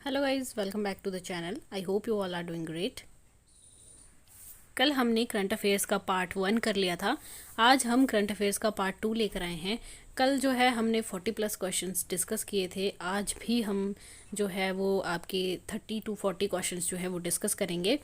Hello guys, welcome back to the channel. I hope you all are doing great. कल हमने current affairs का part 1 कर लिया था। आज हम करंट अफेयर्स का पार्ट 2 लेकर आए हैं। कल जो है हमने 40+ क्वेश्चंस डिस्कस किए थे। आज भी हम जो है वो आपके 30 to 40 क्वेश्चंस जो है वो डिस्कस करेंगे।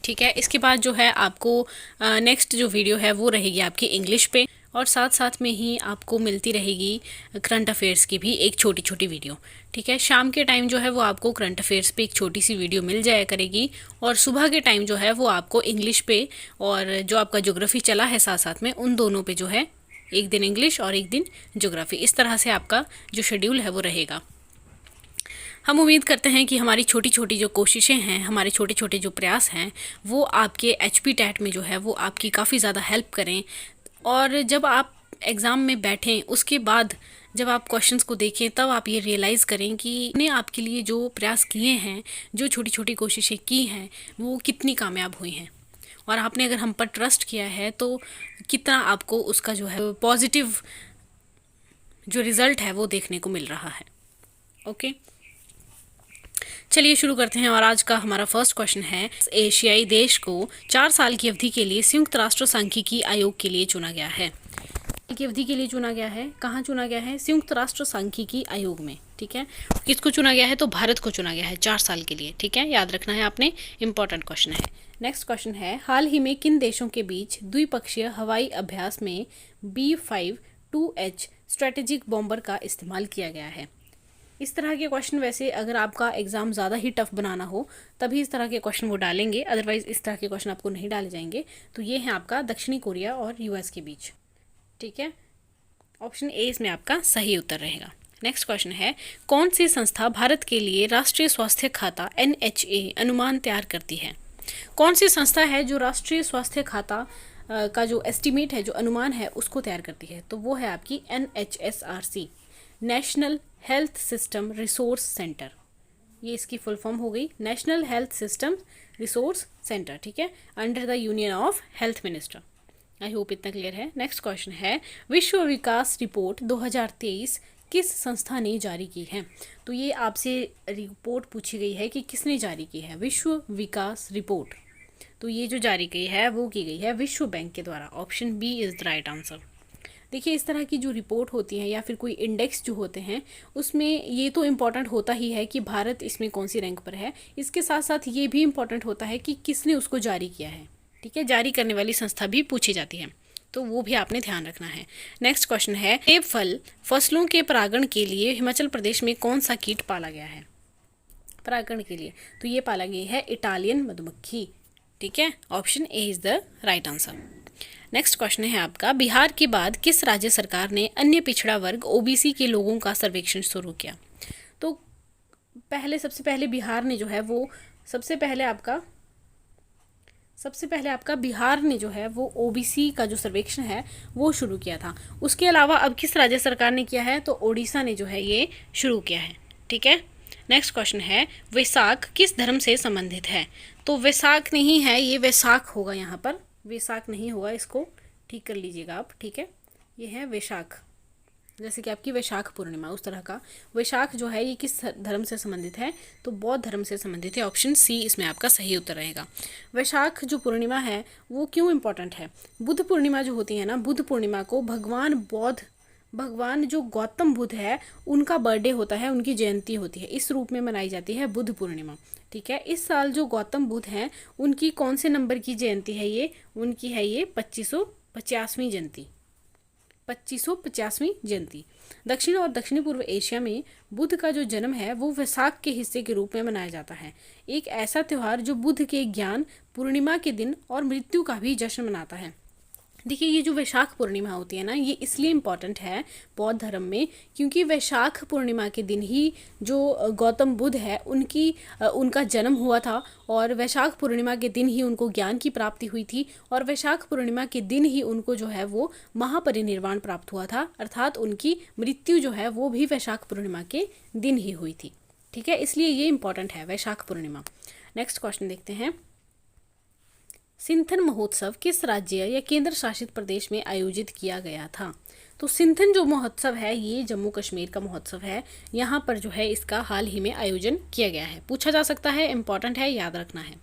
ठीक है, इसके बाद जो है आपको नेक्स्ट जो वीडियो है वो रहेगी आपकी इंग्लिश पे, और साथ साथ में ही आपको मिलती रहेगी करंट अफेयर्स की भी एक छोटी छोटी वीडियो। ठीक है, शाम के टाइम जो है वो आपको करंट अफेयर्स पे एक छोटी सी वीडियो मिल जाया करेगी, और सुबह के टाइम जो है वो आपको इंग्लिश पे और जो आपका ज्योग्राफी चला है साथ साथ में उन दोनों पे जो है एक दिन इंग्लिश और एक दिन ज्योग्राफी, इस तरह से आपका जो शेड्यूल है वो रहेगा। हम उम्मीद करते हैं कि हमारी छोटी छोटी जो कोशिशें हैं, हमारे छोटे छोटे जो प्रयास हैं, वो आपके HP टैट में जो है वो आपकी काफ़ी ज़्यादा हेल्प करें। और जब आप एग्ज़ाम में बैठें उसके बाद जब आप क्वेश्चंस को देखें तब आप ये रियलाइज़ करें कि ने आपके लिए जो प्रयास किए हैं, जो छोटी छोटी कोशिशें की हैं, वो कितनी कामयाब हुई हैं। और आपने अगर हम पर ट्रस्ट किया है तो कितना आपको उसका जो है पॉजिटिव जो रिज़ल्ट है वो देखने को मिल रहा है। ओके, चलिए शुरू करते हैं। और आज का हमारा फर्स्ट क्वेश्चन है, एशियाई देश को 4 साल की अवधि के लिए संयुक्त राष्ट्र सांख्यिकी आयोग के लिए चुना गया है। की अवधि के लिए चुना गया है, कहाँ चुना गया है? संयुक्त राष्ट्र सांख्यिकी आयोग में। ठीक है, किसको चुना गया है? तो भारत को चुना गया है 4 साल के लिए। ठीक है, याद रखना है आपने, इंपॉर्टेंट क्वेश्चन है। नेक्स्ट क्वेश्चन है, हाल ही में किन देशों के बीच द्विपक्षीय हवाई अभ्यास में B-52H स्ट्रेटेजिक बॉम्बर का इस्तेमाल किया गया है? इस तरह के क्वेश्चन वैसे अगर आपका एग्जाम ज़्यादा ही टफ बनाना हो तभी इस तरह के क्वेश्चन वो डालेंगे, अदरवाइज इस तरह के क्वेश्चन आपको नहीं डाले जाएंगे। तो ये है आपका दक्षिणी कोरिया और US के बीच। ठीक है, ऑप्शन ए इसमें आपका सही उत्तर रहेगा। नेक्स्ट क्वेश्चन है, कौन सी संस्था भारत के लिए राष्ट्रीय स्वास्थ्य खाता NHA अनुमान तैयार करती है? कौन सी संस्था है जो राष्ट्रीय स्वास्थ्य खाता का जो एस्टिमेट है, जो अनुमान है, उसको तैयार करती है? तो वो है आपकी NHSRC, national health system resource centre. ये इसकी फुल फॉर्म हो गई, national health system resource centre. ठीक है, under the union of health minister. I hope इतना क्लियर है। नेक्स्ट क्वेश्चन है, विश्व विकास रिपोर्ट 2023 किस संस्था ने जारी की है? तो ये आपसे रिपोर्ट पूछी गई है कि किसने जारी की है विश्व विकास रिपोर्ट। तो ये जो जारी की है वो की गई है विश्व बैंक के द्वारा। Option B is the right answer. देखिए, इस तरह की जो रिपोर्ट होती है या फिर कोई इंडेक्स जो होते हैं उसमें ये तो इम्पॉर्टेंट होता ही है कि भारत इसमें कौन सी रैंक पर है, इसके साथ साथ ये भी इम्पॉर्टेंट होता है कि किसने उसको जारी किया है। ठीक है, जारी करने वाली संस्था भी पूछी जाती है, तो वो भी आपने ध्यान रखना है। नेक्स्ट क्वेश्चन है, सेब फल फसलों के परागण के लिए हिमाचल प्रदेश में कौन सा कीट पाला गया है? परागण के लिए तो ये पाला गया है इटालियन मधुमक्खी। ठीक है, option A is the right answer. Next question है आपका, बिहार के बाद किस राज्य सरकार ने अन्य पिछड़ा वर्ग OBC के लोगों का सर्वेक्षण शुरू किया? तो सबसे पहले बिहार ने जो है वो सबसे पहले आपका बिहार ने जो है वो OBC का जो सर्वेक्षण है वो शुरू किया था। उसके अलावा अब किस राज्य सरकार ने किया है? तो ओडिशा ने जो है ये शुरू किया है। ठीक है, नेक्स्ट क्वेश्चन है, वैशाख किस धर्म से संबंधित है? तो वैशाख नहीं है, ये वैशाख होगा, यहाँ पर वैशाख नहीं होगा, इसको ठीक कर लीजिएगा आप। ठीक है, ये है वैशाख, जैसे कि आपकी वैशाख पूर्णिमा, उस तरह का वैशाख जो है ये किस धर्म से संबंधित है? तो बौद्ध धर्म से संबंधित है। ऑप्शन सी इसमें आपका सही उत्तर रहेगा। वैशाख जो पूर्णिमा है वो क्यों इम्पोर्टेंट है? बुद्ध पूर्णिमा जो होती है ना, बुद्ध पूर्णिमा को भगवान जो गौतम बुद्ध है उनका बर्थडे होता है, उनकी जयंती होती है, इस रूप में मनाई जाती है बुद्ध पूर्णिमा। ठीक है, इस साल जो गौतम बुद्ध हैं उनकी कौन से नंबर की जयंती है? ये उनकी है ये 2550वीं जयंती। 2550वीं जयंती। दक्षिण और दक्षिणी पूर्व एशिया में बुद्ध का जो जन्म है वो वैशाख के हिस्से के रूप में मनाया जाता है। एक ऐसा त्यौहार जो बुद्ध के ज्ञान पूर्णिमा के दिन और मृत्यु का भी जश्न मनाता है। देखिए, ये जो वैशाख पूर्णिमा होती है ना, ये इसलिए इम्पॉर्टेंट है बौद्ध धर्म में क्योंकि वैशाख पूर्णिमा के दिन ही जो गौतम बुद्ध है उनका जन्म हुआ था, और वैशाख पूर्णिमा के दिन ही उनको ज्ञान की प्राप्ति हुई थी, और वैशाख पूर्णिमा के दिन ही उनको जो है वो महापरिनिर्वाण प्राप्त हुआ था, अर्थात उनकी मृत्यु जो है वो भी वैशाख पूर्णिमा के दिन ही हुई थी। ठीक है, इसलिए ये इम्पॉर्टेंट है वैशाख पूर्णिमा। नेक्स्ट क्वेश्चन देखते हैं, सिंथन महोत्सव किस राज्य या केंद्र शासित प्रदेश में आयोजित किया गया था? तो सिंथन जो महोत्सव है ये जम्मू कश्मीर का महोत्सव है, यहाँ पर जो है इसका हाल ही में आयोजन किया गया है। पूछा जा सकता है, इंपॉर्टेंट है, याद रखना है।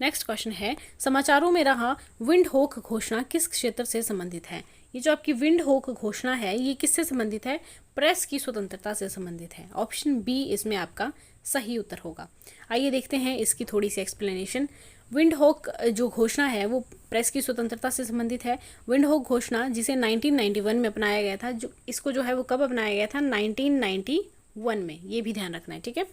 नेक्स्ट क्वेश्चन है, समाचारों में रहा विंड होक घोषणा किस क्षेत्र से संबंधित है? ये जो आपकी विंड होक घोषणा है ये किससे संबंधित है? प्रेस की स्वतंत्रता से संबंधित है। ऑप्शन बी इसमें आपका सही उत्तर होगा। आइए देखते हैं इसकी थोड़ी सी एक्सप्लेनेशन। विंड होक जो घोषणा है वो प्रेस की स्वतंत्रता से संबंधित है। विंड होक घोषणा जिसे 1991 में अपनाया गया था, जो इसको जो है वो कब अपनाया गया था? 1991 में, ये भी ध्यान रखना है, ठीक है।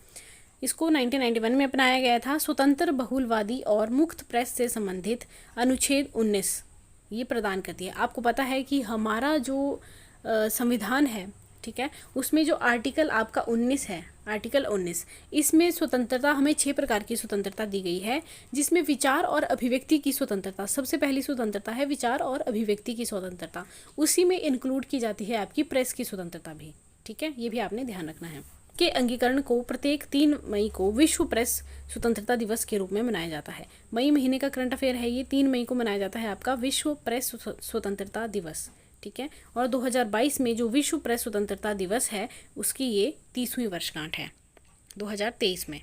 इसको 1991 में अपनाया गया था। स्वतंत्र, बहुलवादी और मुक्त प्रेस से संबंधित अनुच्छेद 19 ये प्रदान करती है। आपको पता है कि हमारा जो संविधान है, ठीक है, उसमें जो आर्टिकल आपका 19 है, आर्टिकल 19, इसमें स्वतंत्रता, हमें 6 प्रकार की स्वतंत्रता दी गई है, जिसमें विचार और अभिव्यक्ति की स्वतंत्रता सबसे पहली स्वतंत्रता है। विचार और अभिव्यक्ति की स्वतंत्रता, उसी में इंक्लूड की जाती है आपकी प्रेस की स्वतंत्रता भी, ठीक है, ये भी आपने ध्यान रखना है। के अंगीकरण को प्रत्येक 3 मई को विश्व प्रेस स्वतंत्रता दिवस के रूप में मनाया जाता है। मई महीने का करंट अफेयर है ये, 3 मई को मनाया जाता है आपका विश्व प्रेस स्वतंत्रता दिवस, ठीक है। और 2022 में जो विश्व प्रेस स्वतंत्रता दिवस है उसकी ये 30वीं वर्षगांठ है 2023 में।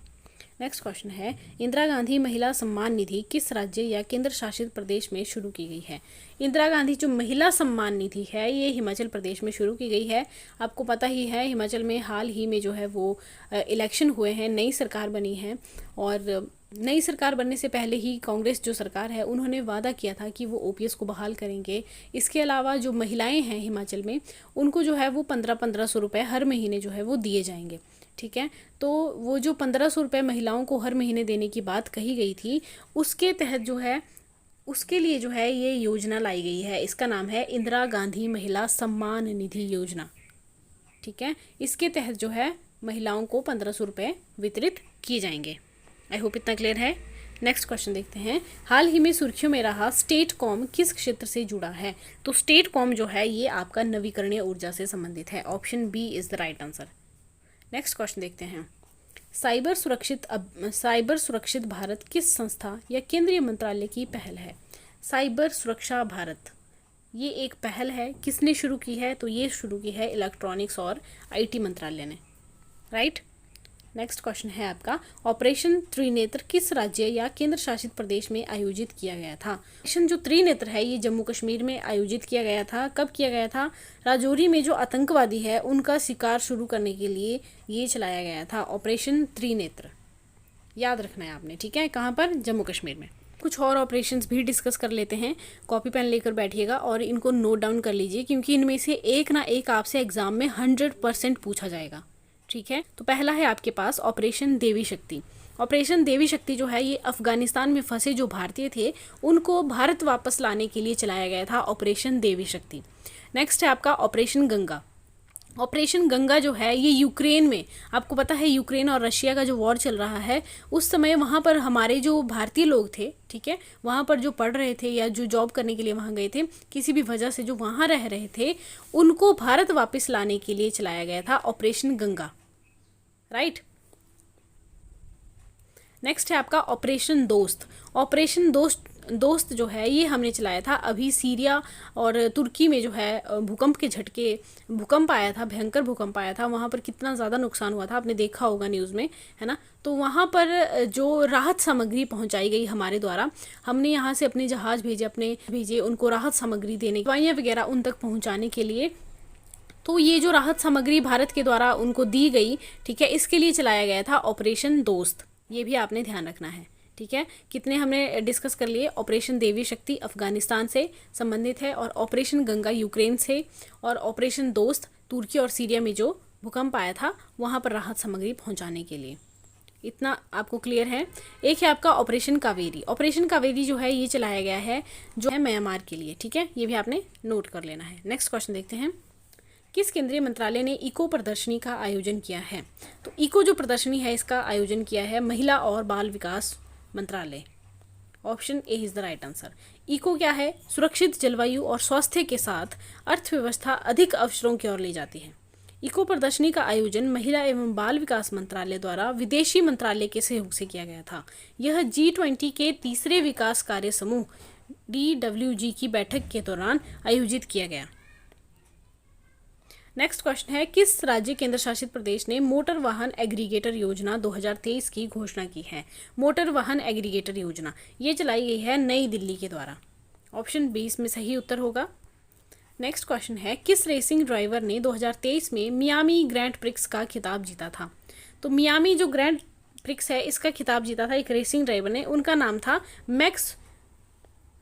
नेक्स्ट क्वेश्चन है, इंदिरा गांधी महिला सम्मान निधि किस राज्य या केंद्र शासित प्रदेश में शुरू की गई है? इंदिरा गांधी जो महिला सम्मान निधि है ये हिमाचल प्रदेश में शुरू की गई है। आपको पता ही है हिमाचल में हाल ही में जो है वो इलेक्शन हुए हैं, नई सरकार बनी है, और नई सरकार बनने से पहले ही कांग्रेस जो सरकार है उन्होंने वादा किया था कि वो ओपीएस को बहाल करेंगे। इसके अलावा जो महिलाएं हैं हिमाचल में उनको जो है वो 1500 रुपये हर महीने जो है वो दिए जाएंगे, ठीक है। तो वो जो 1500 रुपये महिलाओं को हर महीने देने की बात कही गई थी, उसके तहत जो है उसके लिए जो है ये योजना लाई गई है। इसका नाम है इंदिरा गांधी महिला सम्मान निधि योजना, ठीक है। इसके तहत जो है महिलाओं को 1500 रुपये वितरित किए जाएंगे। आई होप इतना क्लियर है। नेक्स्ट क्वेश्चन देखते हैं, हाल ही में सुर्खियों में रहा स्टेट कॉम किस क्षेत्र से जुड़ा है? तो स्टेट कॉम जो है ये आपका नवीकरणीय ऊर्जा से संबंधित है। Option B is the right answer. Next question देखते हैं, साइबर सुरक्षित भारत किस संस्था या केंद्रीय मंत्रालय की पहल है? साइबर सुरक्षा भारत ये एक पहल है, किसने शुरू की है? तो ये शुरू की है इलेक्ट्रॉनिक्स और आईटी मंत्रालय ने, राइट। नेक्स्ट क्वेश्चन है आपका, ऑपरेशन त्रिनेत्र किस राज्य या केंद्र शासित प्रदेश में आयोजित किया गया था? ऑपरेशन जो त्रिनेत्र है ये जम्मू कश्मीर में आयोजित किया गया था। कब किया गया था? राजौरी में जो आतंकवादी है उनका शिकार शुरू करने के लिए ये चलाया गया था, ऑपरेशन त्रिनेत्र, याद रखना है आपने, ठीक है। कहाँ पर? जम्मू कश्मीर में। कुछ और ऑपरेशंस भी डिस्कस कर लेते हैं, कॉपी पेन लेकर बैठिएगा और इनको नोट डाउन कर लीजिए, क्योंकि इनमें से एक ना एक आपसे एग्जाम में 100% पूछा जाएगा, ठीक है। तो पहला है आपके पास ऑपरेशन देवी शक्ति। ऑपरेशन देवी शक्ति जो है ये अफगानिस्तान में फंसे जो भारतीय थे उनको भारत वापस लाने के लिए चलाया गया था, ऑपरेशन देवी शक्ति। नेक्स्ट है आपका ऑपरेशन गंगा। ऑपरेशन गंगा जो है ये यूक्रेन में, आपको पता है यूक्रेन और रशिया का जो वॉर चल रहा है उस समय वहाँ पर हमारे जो भारतीय लोग थे, ठीक है, वहाँ पर जो पढ़ रहे थे या जो जॉब करने के लिए वहाँ गए थे, किसी भी वजह से जो वहाँ रह रहे थे उनको भारत वापस लाने के लिए चलाया गया था ऑपरेशन गंगा, राइट। नेक्स्ट है आपका ऑपरेशन दोस्त। ऑपरेशन दोस्त जो है ये हमने चलाया था अभी सीरिया और तुर्की में जो है भूकंप आया था, भयंकर भूकंप आया था, वहाँ पर कितना ज़्यादा नुकसान हुआ था आपने देखा होगा न्यूज़ में, है ना। तो वहाँ पर जो राहत सामग्री पहुँचाई गई हमारे द्वारा, हमने यहाँ से अपने जहाज़ भेजे उनको राहत सामग्री देने, दवाइयाँ वगैरह उन तक पहुँचाने के लिए। तो ये जो राहत सामग्री भारत के द्वारा उनको दी गई, ठीक है, इसके लिए चलाया गया था ऑपरेशन दोस्त, ये भी आपने ध्यान रखना है, ठीक है। कितने हमने डिस्कस कर लिए? ऑपरेशन देवी शक्ति अफगानिस्तान से संबंधित है, और ऑपरेशन गंगा यूक्रेन से, और ऑपरेशन दोस्त तुर्की और सीरिया में जो भूकंप आया था वहाँ पर राहत सामग्री पहुँचाने के लिए। इतना आपको क्लियर है। एक है आपका ऑपरेशन कावेरी। ऑपरेशन कावेरी जो है ये चलाया गया है जो है म्यांमार के लिए, ठीक है, ये भी आपने नोट कर लेना है। नेक्स्ट क्वेश्चन देखते हैं, किस केंद्रीय मंत्रालय ने इको प्रदर्शनी का आयोजन किया है? तो इको जो प्रदर्शनी है इसका आयोजन किया है महिला और बाल विकास मंत्रालय। Option A is the right answer. Eco क्या है? सुरक्षित जलवायु और स्वास्थ्य के साथ अर्थव्यवस्था अधिक अवसरों की ओर ले जाती है। इको प्रदर्शनी का आयोजन महिला एवं बाल विकास मंत्रालय द्वारा विदेशी मंत्रालय के सहयोग से किया गया था। यह G20 के तीसरे विकास कार्य समूह DWG की बैठक के दौरान आयोजित किया गया। नेक्स्ट क्वेश्चन है, किस राज्य केंद्र शासित प्रदेश ने मोटर वाहन एग्रीगेटर योजना 2023 की घोषणा की है? मोटर वाहन एग्रीगेटर योजना ये चलाई गई है नई दिल्ली के द्वारा। ऑप्शन बी इसमें सही उत्तर होगा। नेक्स्ट क्वेश्चन है, किस रेसिंग ड्राइवर ने 2023 में मियामी ग्रैंड प्रिक्स का खिताब जीता था? तो मियामी जो ग्रैंड प्रिक्स है इसका खिताब जीता था एक रेसिंग ड्राइवर ने, उनका नाम था मैक्स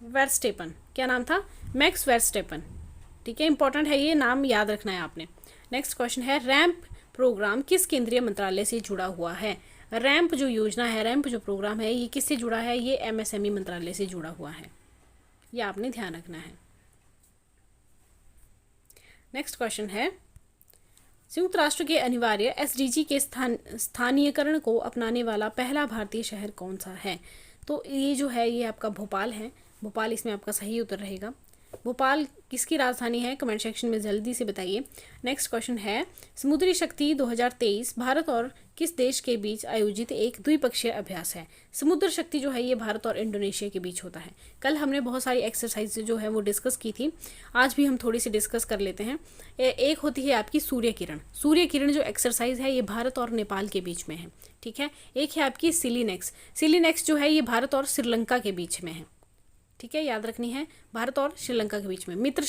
वर्स्टेपन। क्या नाम था? Max Verstappen. ठीक है, इंपॉर्टेंट है, ये नाम याद रखना है आपने। नेक्स्ट क्वेश्चन है, रैंप प्रोग्राम किस केंद्रीय मंत्रालय से जुड़ा हुआ है? रैंप जो योजना है, रैंप जो प्रोग्राम है, ये किससे जुड़ा है? ये एमएसएमई मंत्रालय से जुड़ा हुआ है, ये आपने ध्यान रखना है। नेक्स्ट क्वेश्चन है, संयुक्त राष्ट्र के अनिवार्य एसडीजी के स्थानीयकरण को अपनाने वाला पहला भारतीय शहर कौन सा है? तो ये जो है ये आपका भोपाल है। भोपाल इसमें आपका सही उत्तर रहेगा। भोपाल किसकी राजधानी है? कमेंट सेक्शन में जल्दी से बताइए। नेक्स्ट क्वेश्चन है, समुद्री शक्ति 2023 भारत और किस देश के बीच आयोजित एक द्विपक्षीय अभ्यास है? समुद्र शक्ति जो है ये भारत और इंडोनेशिया के बीच होता है। कल हमने बहुत सारी एक्सरसाइज जो है वो डिस्कस की थी, आज भी हम थोड़ी सी डिस्कस कर लेते हैं। एक होती है आपकी सूर्य किरण। सूर्य किरण जो एक्सरसाइज है ये भारत और नेपाल के बीच में है। ठीक है, एक है आपकी सिलीनेक्स। सिलीनेक्स जो है ये भारत और श्रीलंका के बीच में है। ठीक है, याद रखनी है, भारत और श्रीलंका के बीच में। मित्र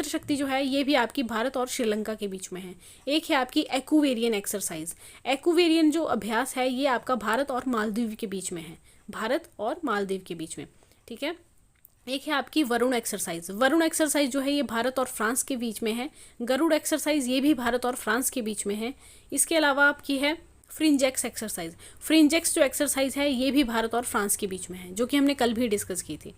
शक्ति जो है ये भी आपकी भारत और श्रीलंका के बीच में है। एक है आपकी एक्वेरियन एक्सरसाइज। एक्वेरियन जो अभ्यास है ये आपका भारत और मालदीव के बीच में है, भारत और मालदीव के बीच में। ठीक है, एक है आपकी वरुण एक्सरसाइज। वरुण एक्सरसाइज जो है ये भारत और फ्रांस के बीच में है। गरुड़ एक्सरसाइज ये भी भारत और फ्रांस के बीच में है। इसके अलावा आपकी है फ्रिंजेक्स एक्सरसाइज। फ्रिंजेक्स जो एक्सरसाइज है ये भी भारत और फ्रांस के बीच में है, जो कि हमने कल भी डिस्कस की थी।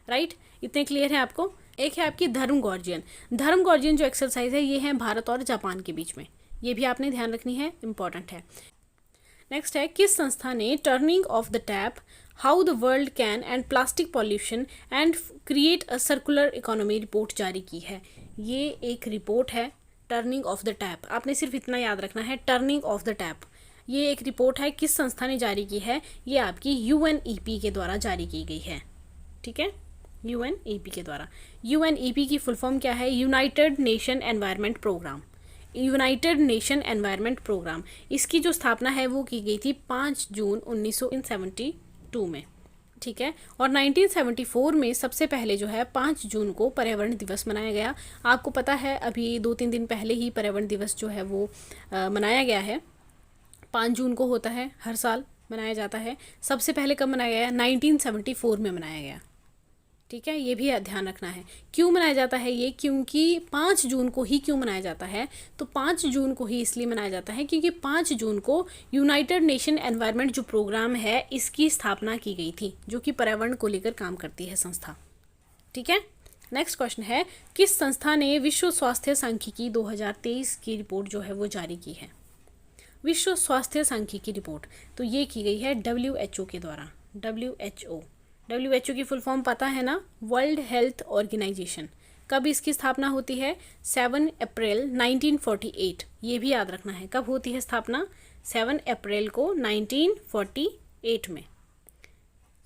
राइट, इतने क्लियर है आपको। एक है आपकी धर्म गॉर्जियन। धर्म गॉर्जियन जो एक्सरसाइज है ये है भारत और जापान के बीच में, ये भी आपने ध्यान रखनी है, इंपॉर्टेंट है। नेक्स्ट है, किस संस्था ने turning of the tap how the world can and plastic pollution and create a circular economy report जारी की है? ये एक रिपोर्ट है टर्निंग ऑफ द टैप, आपने सिर्फ इतना याद रखना है, टर्निंग ऑफ द टैप। ये एक रिपोर्ट है, किस संस्था ने जारी की है? ये आपकी यूएनईपी के द्वारा जारी की गई है। ठीक है, यूएनईपी के द्वारा। यूएनईपी की फुल फॉर्म क्या है? United Nation Environment Programme. United Nation Environment Programme, इसकी जो स्थापना है वो की गई थी 5 जून 1972 में। ठीक है, और 1974 में सबसे पहले जो है 5 जून को पर्यावरण दिवस मनाया गया। आपको पता है अभी 2-3 दिन पहले ही पर्यावरण दिवस जो है वो मनाया गया है। 5 जून को होता है, हर साल मनाया जाता है। सबसे पहले कब मनाया गया? 1974 में मनाया गया। ठीक है, ये भी ध्यान रखना है। क्यों मनाया जाता है ये? क्योंकि 5 जून को ही क्यों मनाया जाता है? तो 5 जून को ही इसलिए मनाया जाता है क्योंकि 5 जून को यूनाइटेड नेशन एनवायरनमेंट जो प्रोग्राम है इसकी स्थापना की गई थी, जो कि पर्यावरण को लेकर काम करती है संस्था। ठीक है, नेक्स्ट क्वेश्चन है, किस संस्था ने विश्व स्वास्थ्य सांख्यिकी 2023 की रिपोर्ट जो है वो जारी की है? विश्व स्वास्थ्य सांख्यिकी रिपोर्ट तो ये की गई है WHO के द्वारा। WHO की फुल फॉर्म पता है ना? World Health Organization. कब इसकी स्थापना होती है? 7 अप्रैल 1948। ये भी याद रखना है, कब होती है स्थापना? 7 अप्रैल को 1948 में।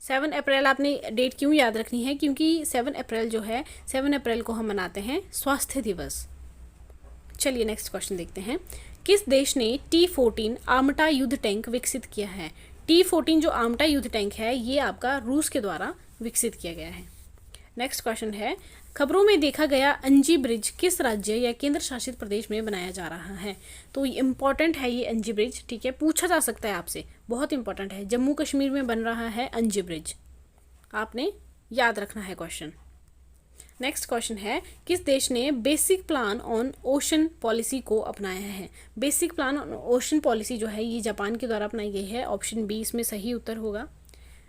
7 अप्रैल आपने डेट क्यों याद रखनी है? क्योंकि 7 अप्रैल जो है, 7 अप्रैल को हम मनाते हैं स्वास्थ्य दिवस। चलिए नेक्स्ट क्वेश्चन देखते हैं, किस देश ने T-14 आर्मटा युद्ध टैंक विकसित किया है? T-14 जो आर्मटा युद्ध टैंक है ये आपका रूस के द्वारा विकसित किया गया है। नेक्स्ट क्वेश्चन है, खबरों में देखा गया अंजी ब्रिज किस राज्य या केंद्र शासित प्रदेश में बनाया जा रहा है? तो इम्पॉर्टेंट है ये अंजी ब्रिज। ठीक है, पूछा जा सकता है आपसे, बहुत इंपॉर्टेंट है। जम्मू कश्मीर में बन रहा है अंजी ब्रिज, आपने याद रखना है क्वेश्चन। नेक्स्ट क्वेश्चन है, किस देश ने basic plan on ocean policy को अपनाया है? Basic plan on ocean policy जो है ये जापान के द्वारा अपनाई गई है। ऑप्शन बी इसमें सही उत्तर होगा।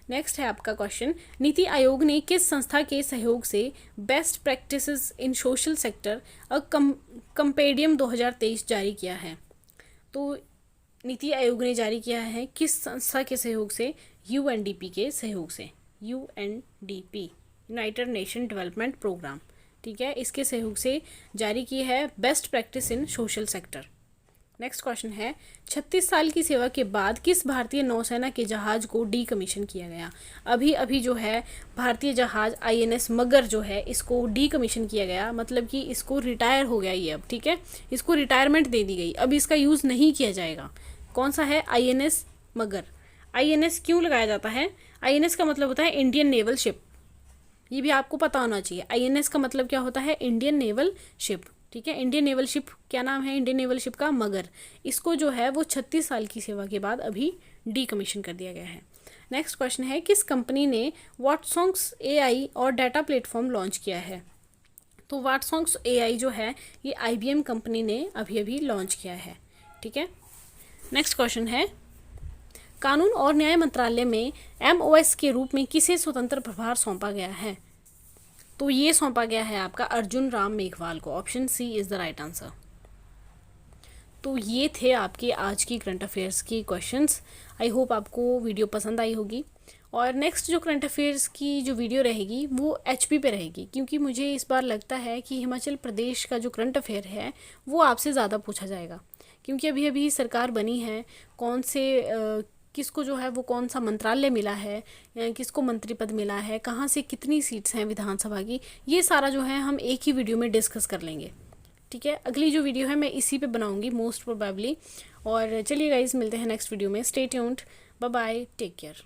नेक्स्ट है आपका क्वेश्चन, नीति आयोग ने किस संस्था के सहयोग से best practices in social sector a compendium 2023 जारी किया है? तो नीति आयोग ने जारी किया है किस संस्था के सहयोग से? UNDP के सहयोग से। UNDP, United Nation Development Programme. ठीक है, इसके सहयोग से जारी की है best practice in social sector. Next question है 36 साल की सेवा के बाद किस भारतीय नौसेना के जहाज को डीकमीशन किया गया। अभी अभी जो है भारतीय जहाज INS मगर जो है इसको डीकमीशन किया गया, मतलब कि इसको रिटायर हो गया ये अब, ठीक है, इसको रिटायरमेंट दे दी गई, अब इसका यूज़ नहीं किया जाएगा। कौन सा है? INS मगर। INS क्यों लगाया जाता है? INS का मतलब होता है इंडियन नेवल शिप, ये भी आपको पता होना चाहिए। INS का मतलब क्या होता है? इंडियन नेवल शिप, ठीक है। इंडियन नेवल शिप क्या नाम है इंडियन नेवल शिप का? मगर। इसको जो है वो 36 साल की सेवा के बाद अभी डीकमीशन कर दिया गया है। नेक्स्ट क्वेश्चन है किस कंपनी ने वाटसॉन्ग्स AI और डाटा प्लेटफॉर्म लॉन्च किया है। तो वाटसॉन्ग्स AI जो है ये IBM कंपनी ने अभी अभी लॉन्च किया है, ठीक है। नेक्स्ट क्वेश्चन है कानून और न्याय मंत्रालय में MOS के रूप में किसे स्वतंत्र प्रभार सौंपा गया है। तो ये सौंपा गया है आपका अर्जुन राम मेघवाल को। Option C is the right answer. तो ये थे आपके आज की करंट अफेयर्स की क्वेश्चंस। आई होप आपको वीडियो पसंद आई होगी। और नेक्स्ट जो करंट अफेयर्स की जो वीडियो रहेगी वो HP पे रहेगी, क्योंकि मुझे इस बार लगता है कि हिमाचल प्रदेश का जो करंट अफेयर है वो आपसे ज़्यादा पूछा जाएगा, क्योंकि अभी अभी सरकार बनी है, कौन से किसको जो है वो कौन सा मंत्रालय मिला है, किसको मंत्री पद मिला है, कहाँ से कितनी सीट्स हैं विधानसभा की, ये सारा जो है हम एक ही वीडियो में डिस्कस कर लेंगे, ठीक है। अगली जो वीडियो है मैं इसी पे बनाऊंगी मोस्ट प्रोबेबली। और चलिए गाइज मिलते हैं नेक्स्ट वीडियो में। Stay tuned, bye bye, take care.